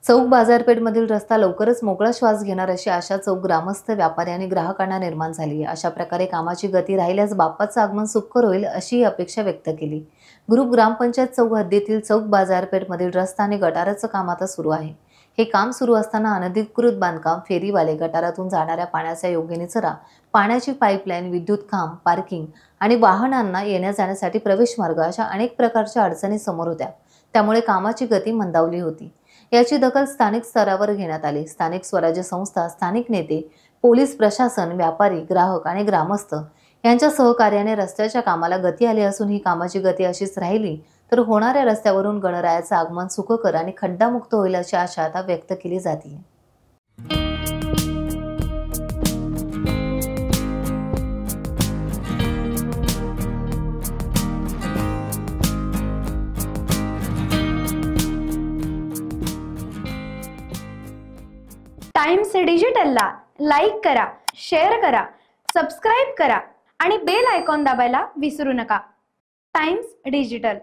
चौक बाजारपेठमधील रस्ता लवकरच मोकळा श्वास घेणार अशी आशा चौक ग्रामस्थ, व्यापारी आणि ग्राहकांना निर्माण झाली आहे। अशा प्रकारे कामाची गती राहिल्यास बाप्पाचं आगमन सुखकर होईल अशी अपेक्षा व्यक्त केली। ग्रुप ग्रामपंचायत चौक हद्दीतील चौक बाजारपेठमधील रस्ता आणि गटाराचं काम आता सुरू आहे। हे काम सुरू असताना अनधिकृत बांधकाम, फेरीवाले, गटारातून जाणाऱ्या पाण्याचा योग्य निचरा, पाण्याची पाईपलाईन, विद्युत खांब, पार्किंग आणि वाहनांना येण्या जाण्यासाठी प्रवेश मार्ग अशा अनेक प्रकारच्या अडचणी समोर होत्या। त्यामुळे कामाची गती मंदावली होती। याची दखल स्थानिक स्तरावर घेण्यात आली। स्थानिक स्वराज्य संस्था, स्थानिक नेते, पोलीस प्रशासन, व्यापारी, ग्राहक आणि ग्रामस्थ यांच्या सहकार्याने रस्त्याच्या कामाला गती आली असून ही कामाची गती अशीच राहिली तर होणाऱ्या रस्त्यावरून गणरायाचं आगमन सुखकर आणि खड्डामुक्त होईल अशी आशा आता व्यक्त केली जाते। टाइम्स डिजिटलला लाईक करा, शेअर करा, सबस्क्राइब करा आणि बेल आयकॉन दाबायला विसरू नका। Times digital.